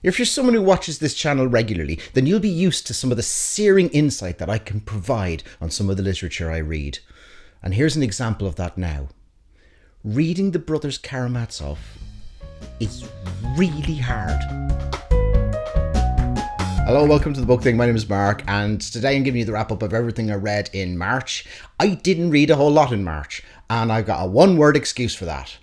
If you're someone who watches this channel regularly, then you'll be used to some of the searing insight that I can provide on some of the literature I read. And here's an example of that now. Reading the Brothers Karamazov is really hard. Hello, welcome to the Book Thing. My name is Mark, and today I'm giving you the wrap up of everything I read in March. I didn't read a whole lot in March, and I've got a one-word excuse for that.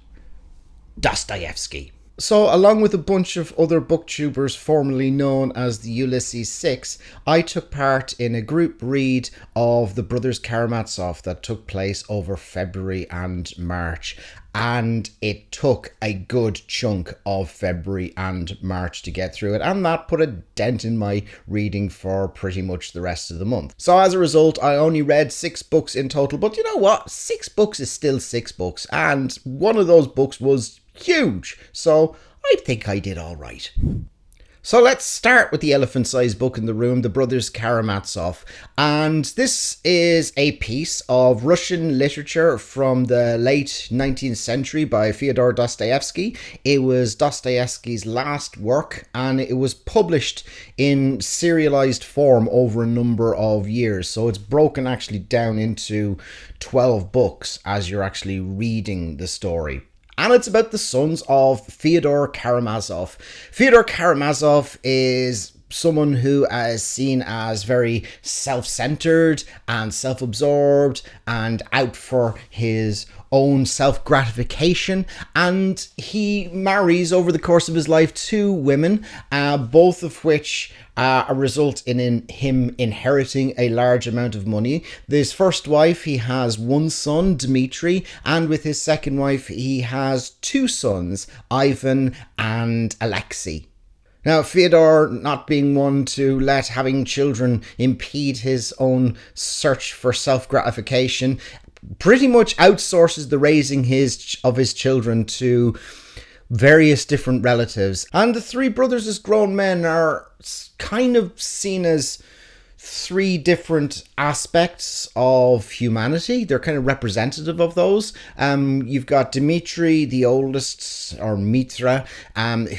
Dostoevsky. So, along with a bunch of other booktubers formerly known as the Ulysses Six, I took part in a group read of the Brothers Karamazov that took place over February and March. And it took a good chunk of February and March to get through it, and that put a dent in my reading for pretty much the rest of the month. So as a result, I only read 6 books in total, but you know what? 6 books is still 6 books, and one of those books was huge, so I think I did all right. So let's start with the elephant-sized book in the room, The Brothers Karamazov. And this is a piece of Russian literature from the late 19th century by Fyodor Dostoevsky. It was Dostoevsky's last work, and it was published in serialized form over a number of years. So it's broken actually down into 12 books as you're actually reading the story. And it's about the sons of Fyodor Karamazov. Fyodor Karamazov is someone who is seen as very self-centered and self-absorbed and out for his own self-gratification, and he marries over the course of his life 2 women, both of which result in him inheriting a large amount of money. His first wife, he has 1 son, Dmitry, and with his second wife, he has 2 sons, Ivan and Alexei. Now, Fyodor, not being one to let having children impede his own search for self-gratification, pretty much outsources the raising of his children to various different relatives. And the 3 brothers as grown men are kind of seen as 3 different aspects of humanity. They're kind of representative of those. You've got Dmitry, the oldest, or Mitra,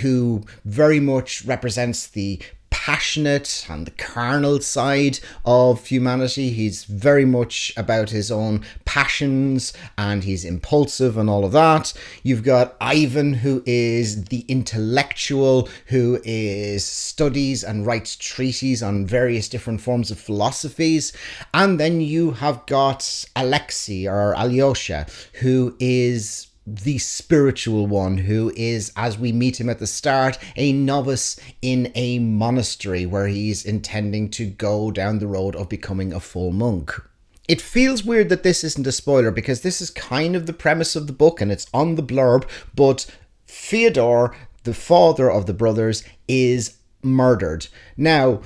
who very much represents the passionate and the carnal side of humanity. He's very much about his own passions and he's impulsive and all of that. You've got Ivan, who is the intellectual, who studies and writes treatises on various different forms of philosophies. And then you have got Alexei, or Alyosha, who is the spiritual one, who is, as we meet him at the start, a novice in a monastery where he's intending to go down the road of becoming a full monk. It feels weird that this isn't a spoiler because this is kind of the premise of the book and it's on the blurb, but Fyodor, the father of the brothers, is murdered. Now,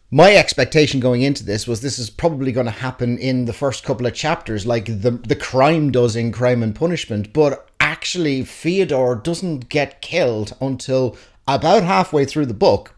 my expectation going into this was this is probably going to happen in the first couple of chapters like the crime does in Crime and Punishment, but actually Fyodor doesn't get killed until about halfway through the book,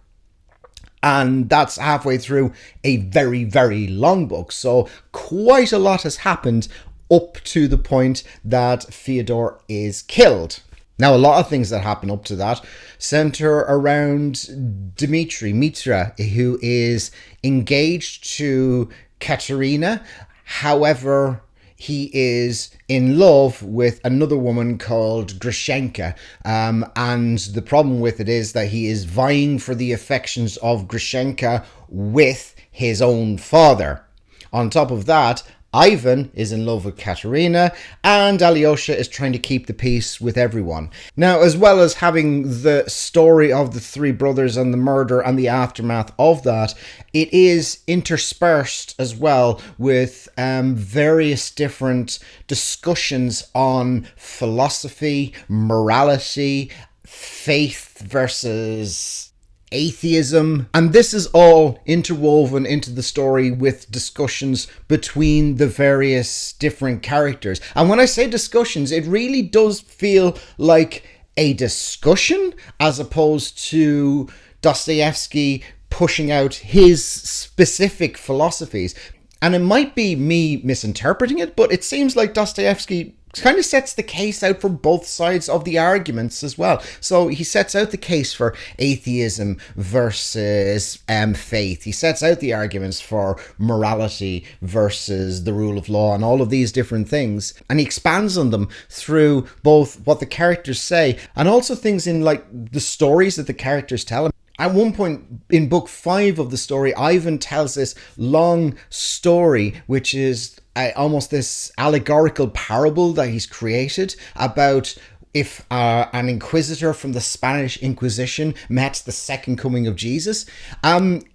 and that's halfway through a very, very long book, so quite a lot has happened up to the point that Fyodor is killed. Now, a lot of things that happen up to that center around Dmitry, Mitra, who is engaged to Katerina. However, he is in love with another woman called Grushenka. And the problem with it is that he is vying for the affections of Grushenka with his own father. On top of that, Ivan is in love with Katerina, and Alyosha is trying to keep the peace with everyone. Now, as well as having the story of the 3 brothers and the murder and the aftermath of that, it is interspersed as well with various different discussions on philosophy, morality, faith versus atheism, and this is all interwoven into the story with discussions between the various different characters. And when I say discussions, it really does feel like a discussion as opposed to Dostoevsky pushing out his specific philosophies. And it might be me misinterpreting it, but it seems like Dostoevsky kind of sets the case out for both sides of the arguments as well. So he sets out the case for atheism versus faith. He sets out the arguments for morality versus the rule of law and all of these different things. And he expands on them through both what the characters say and also things in like the stories that the characters tell. At one point in book 5 of the story, Ivan tells this long story, which is almost this allegorical parable that he's created about if an inquisitor from the Spanish Inquisition met the second coming of Jesus.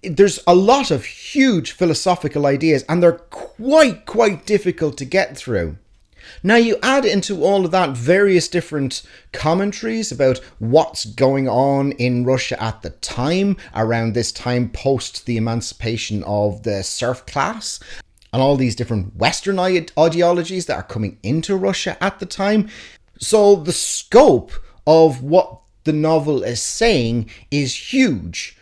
There's a lot of huge philosophical ideas, and they're quite difficult to get through. Now you add into all of that various different commentaries about what's going on in Russia at the time, around this time post the emancipation of the serf class, and all these different Western ideologies that are coming into Russia at the time. So the scope of what the novel is saying is huge,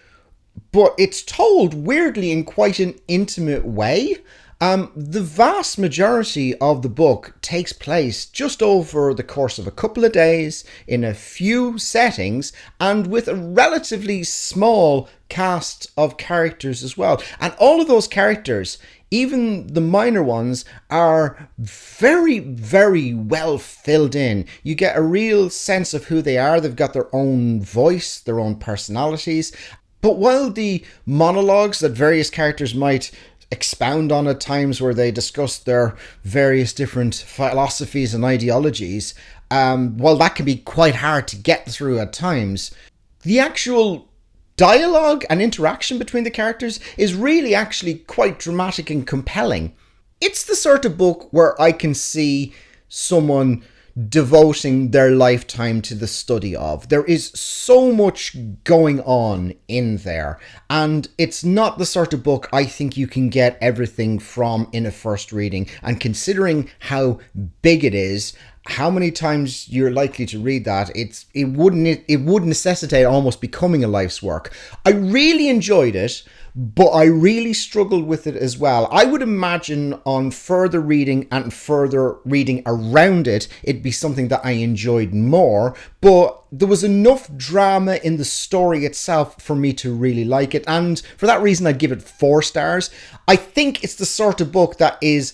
but it's told weirdly in quite an intimate way. The vast majority of the book takes place just over the course of a couple of days in a few settings and with a relatively small cast of characters as well. And all of those characters, even the minor ones, are very well filled in. You get a real sense of who they are. They've got their own voice, their own personalities. But while the monologues that various characters might expound on at times, where they discuss their various different philosophies and ideologies, while that can be quite hard to get through at times, the actual dialogue and interaction between the characters is really actually quite dramatic and compelling. It's the sort of book where I can see someone devoting their lifetime to the study of. There is so much going on in there, and it's not the sort of book I think you can get everything from in a first reading. And considering how big it is, how many times you're likely to read that, it would necessitate almost becoming a life's work. I really enjoyed it, but I really struggled with it as well. I would imagine on further reading and further reading around it, it'd be something that I enjoyed more, but there was enough drama in the story itself for me to really like it, and for that reason I'd give it 4 stars. I think it's the sort of book that is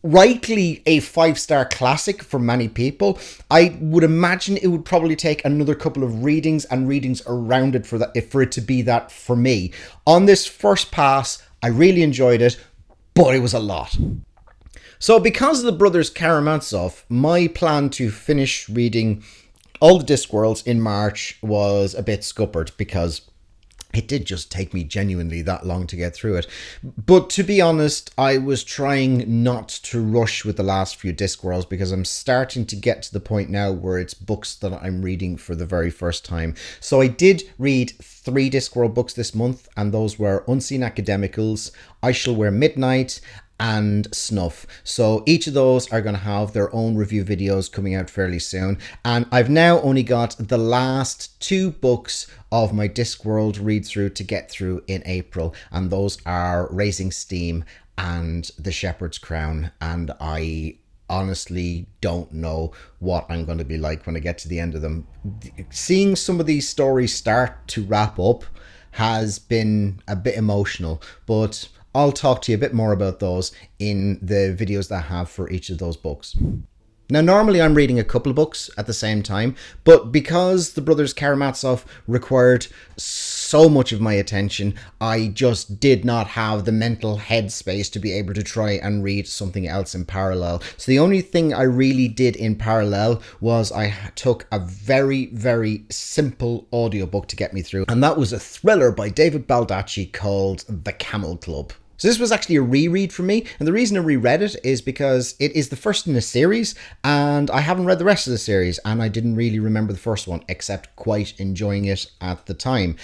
rightly a 5-star classic for many people. I would imagine it would probably take another couple of readings and readings around it for it to be that for me. On this first pass, I really enjoyed it, but it was a lot. So because of the Brothers Karamazov, my plan to finish reading all the Discworlds in March was a bit scuppered, because it did just take me genuinely that long to get through it. But to be honest, I was trying not to rush with the last few Discworlds, because I'm starting to get to the point now where it's books that I'm reading for the very first time. So I did read 3 Discworld books this month, and those were Unseen Academicals, I Shall Wear Midnight, and Snuff. So each of those are going to have their own review videos coming out fairly soon. And I've now only got the last 2 books of my Discworld read through to get through in April, and those are Raising Steam and The Shepherd's Crown. And I honestly don't know what I'm going to be like when I get to the end of them. Seeing some of these stories start to wrap up has been a bit emotional, but I'll talk to you a bit more about those in the videos that I have for each of those books. Now, normally I'm reading a couple of books at the same time, but because the Brothers Karamazov required so much of my attention, I just did not have the mental headspace to be able to try and read something else in parallel. So the only thing I really did in parallel was I took a very simple audiobook to get me through, and that was a thriller by David Baldacci called The Camel Club. So this was actually a reread for me, and the reason I reread it is because it is the first in a series, and I haven't read the rest of the series, and I didn't really remember the first one, except quite enjoying it at the time.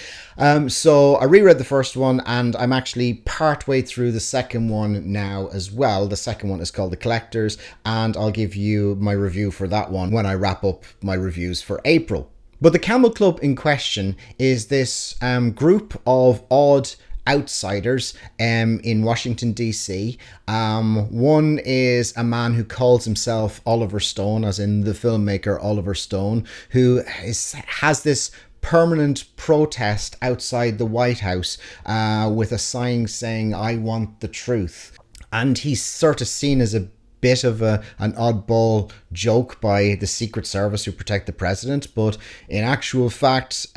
So I reread the first one, and I'm actually partway through the second one now as well. The second one is called The Collectors, and I'll give you my review for that one when I wrap up my reviews for April. But the Camel Club in question is this group of odd outsiders in Washington, D.C. One is a man who calls himself Oliver Stone, as in the filmmaker Oliver Stone, who has this permanent protest outside the White House with a sign saying, "I want the truth." And he's sort of seen as a bit of an oddball joke by the Secret Service who protect the president, but in actual fact,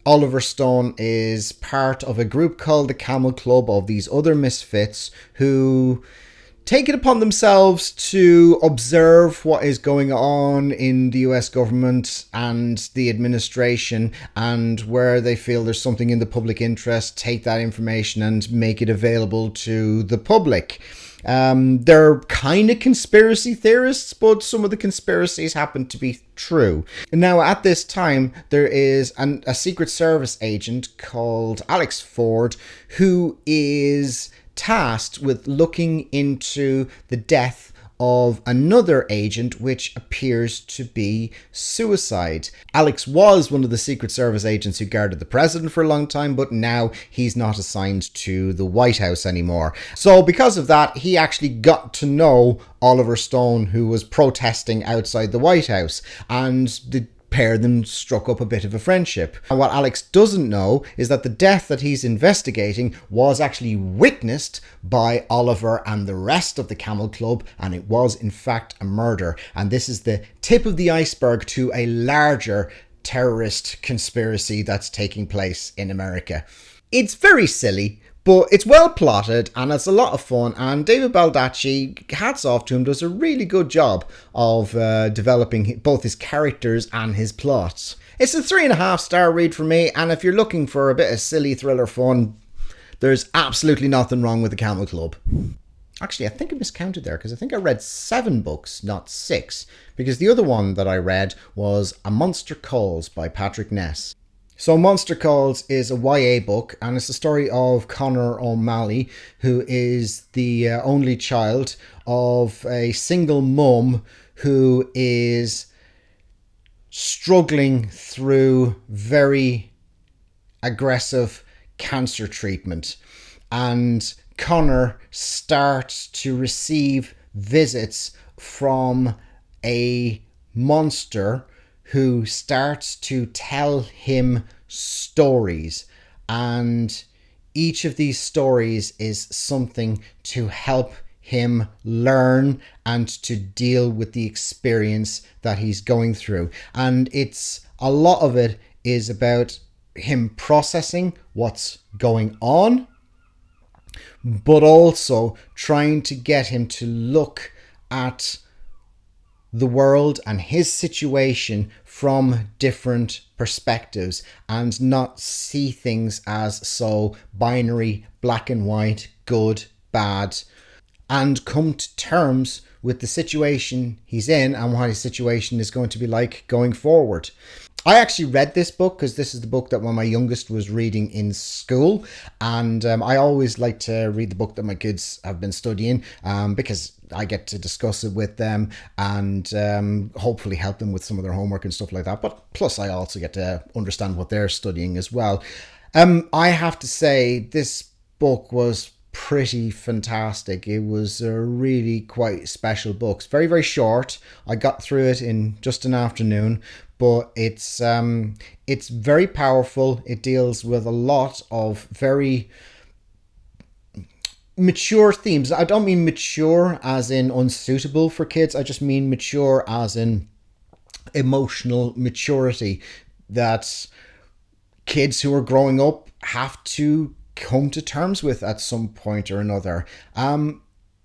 Oliver Stone is part of a group called the Camel Club of these other misfits who take it upon themselves to observe what is going on in the US government and the administration, and where they feel there's something in the public interest, take that information and make it available to the public. They're kind of conspiracy theorists, but some of the conspiracies happen to be true. Now, at this time, there is a Secret Service agent called Alex Ford who is tasked with looking into the death of another agent, which appears to be suicide. Alex was one of the Secret Service agents who guarded the president for a long time, but now he's not assigned to the White House anymore. So because of that, he actually got to know Oliver Stone, who was protesting outside the White House, and the pair of them struck up a bit of a friendship. And what Alex doesn't know is that the death that he's investigating was actually witnessed by Oliver and the rest of the Camel Club, and it was in fact a murder. And this is the tip of the iceberg to a larger terrorist conspiracy that's taking place in America. It's very silly, but it's well plotted and it's a lot of fun, and David Baldacci, hats off to him, does a really good job of developing both his characters and his plots. It's a 3.5-star read for me, and if you're looking for a bit of silly thriller fun, there's absolutely nothing wrong with the Camel Club. Actually, I think I miscounted there, because I think I read 7 books, not 6, because the other one that I read was A Monster Calls by Patrick Ness. So Monster Calls is a YA book, and it's the story of Connor O'Malley, who is the only child of a single mum who is struggling through very aggressive cancer treatment. And Connor starts to receive visits from a monster who starts to tell him stories, and each of these stories is something to help him learn and to deal with the experience that he's going through. And it's a lot of it is about him processing what's going on, but also trying to get him to look at the world and his situation from different perspectives and not see things as so binary, black and white, good, bad, and come to terms with the situation he's in and what his situation is going to be like going forward. I actually read this book because this is the book that when my youngest was reading in school, and I always like to read the book that my kids have been studying because I get to discuss it with them and hopefully help them with some of their homework and stuff like that. But plus I also get to understand what they're studying as well. I have to say this book was pretty fantastic. It was a really quite special book. It's very, very short. I got through it in just an afternoon, but it's very powerful. It deals with a lot of very mature themes. I don't mean mature as in unsuitable for kids. I just mean mature as in emotional maturity that kids who are growing up have to come to terms with at some point or another.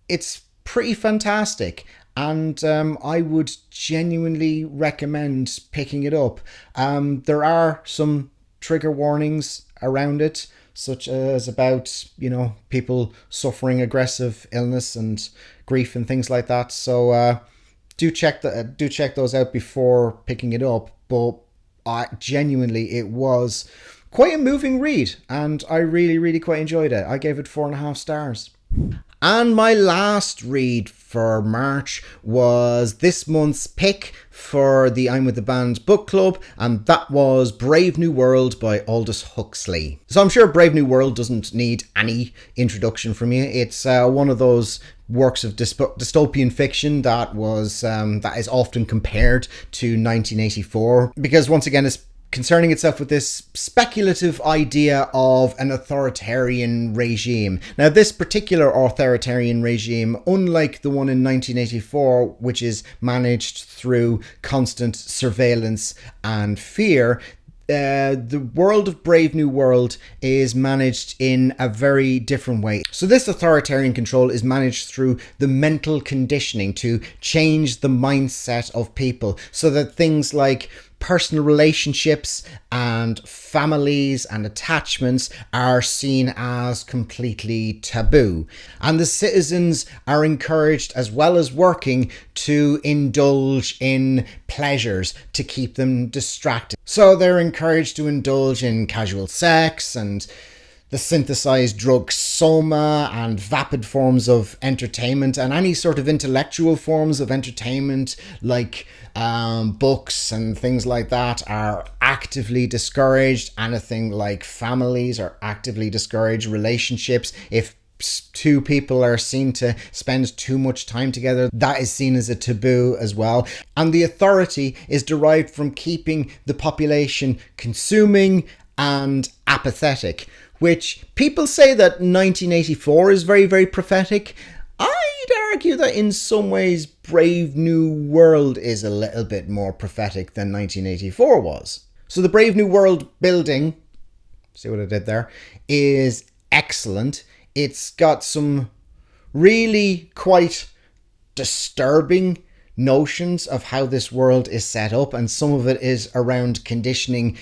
It's pretty fantastic, and I would genuinely recommend picking it up. There are some trigger warnings around it, such as about, people suffering aggressive illness and grief and things like that. So do check those out before picking it up. But genuinely, it was quite a moving read, and I really, really quite enjoyed it. I gave it 4.5 stars. And my last read for March was this month's pick for the I'm With the Band book club, and that was Brave New World by Aldous Huxley. So I'm sure Brave New World doesn't need any introduction from you. It's one of those works of dystopian fiction that is often compared to 1984, because once again it's concerning itself with this speculative idea of an authoritarian regime. Now, this particular authoritarian regime, unlike the one in 1984, which is managed through constant surveillance and fear, the world of Brave New World is managed in a very different way. So this authoritarian control is managed through the mental conditioning to change the mindset of people, so that things like personal relationships and families and attachments are seen as completely taboo. And the citizens are encouraged, as well as working, to indulge in pleasures to keep them distracted. So they're encouraged to indulge in casual sex and the synthesized drug soma and vapid forms of entertainment, and any sort of intellectual forms of entertainment like books and things like that are actively discouraged. Anything like families are actively discouraged. Relationships, if two people are seen to spend too much time together, that is seen as a taboo as well. And the authority is derived from keeping the population consuming and apathetic, which people say that 1984 is very, very prophetic. I'd argue that in some ways Brave New World is a little bit more prophetic than 1984 was. So the Brave New World building, see what I did there, is excellent. It's got some really quite disturbing notions of how this world is set up, and some of it is around conditioning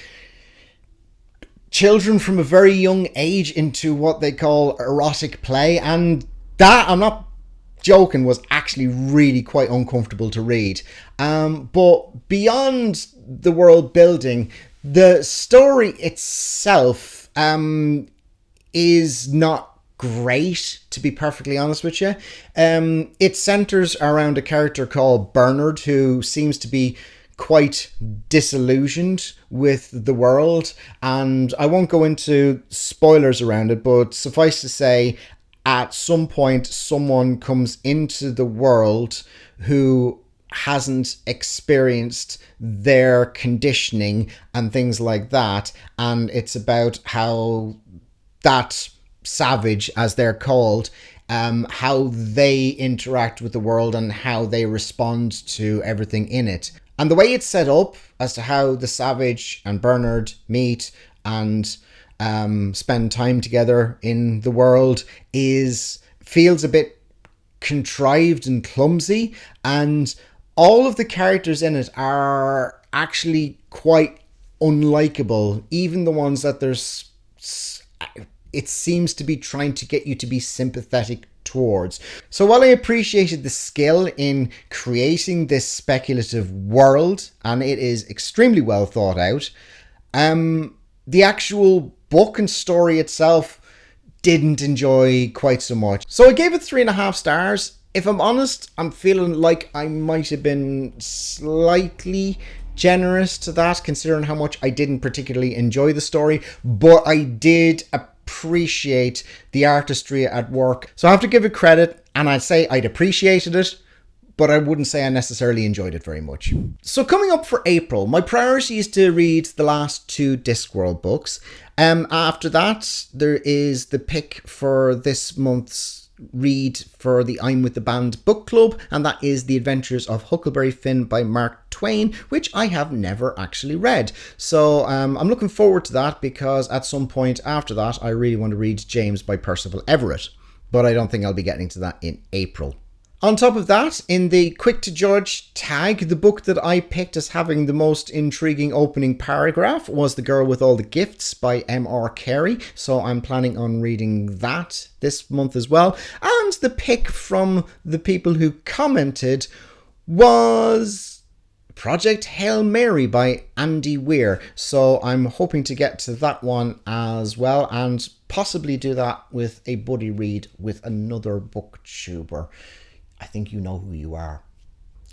children from a very young age into what they call erotic play, and that, I'm not joking, was actually really quite uncomfortable to read. But beyond the world building, the story itself is not great, to be perfectly honest with you. It centers around a character called Bernard, who seems to be quite disillusioned with the world, and I won't go into spoilers around it, but suffice to say, at some point someone comes into the world who hasn't experienced their conditioning and things like that, and it's about how that savage, as they're called, how they interact with the world and how they respond to everything in it. And the way it's set up as to how the Savage and Bernard meet and spend time together in the world feels a bit contrived and clumsy, and all of the characters in it are actually quite unlikable, even the ones that it seems to be trying to get you to be sympathetic towards. So while I appreciated the skill in creating this speculative world, and it is extremely well thought out, the actual book and story itself didn't enjoy quite so much. So I gave it 3.5 stars. If I'm honest, I'm feeling like I might have been slightly generous to that, considering how much I didn't particularly enjoy the story, but I did appreciate the artistry at work. So I have to give it credit, and I'd say I'd appreciated it, but I wouldn't say I necessarily enjoyed it very much. So coming up for April, my priority is to read the last 2 Discworld books. After that, there is the pick for this month's read for the I'm With the Band book club, and that is The Adventures of Huckleberry Finn by Mark Twain, which I have never actually read. So I'm looking forward to that, because at some point after that I really want to read James by Percival Everett, but I don't think I'll be getting to that in April. On top of that, in the quick to judge tag, the book that I picked as having the most intriguing opening paragraph was The Girl with All the Gifts by M.R. Carey, so I'm planning on reading that this month as well. And the pick from the people who commented was Project Hail Mary by Andy Weir. So I'm hoping to get to that one as well, and possibly do that with a buddy read with another booktuber. I think you know who you are.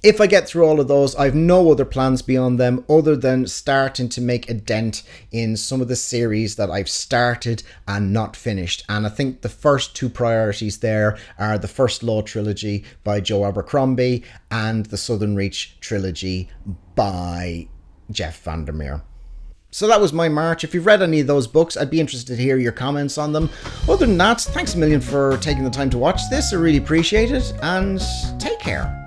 If I get through all of those, I've no other plans beyond them other than starting to make a dent in some of the series that I've started and not finished. And I think the first two priorities there are the First Law trilogy by Joe Abercrombie and the Southern Reach trilogy by Jeff Vandermeer. So that was my March. If you've read any of those books, I'd be interested to hear your comments on them. Other than that, thanks a million for taking the time to watch this. I really appreciate it, and take care.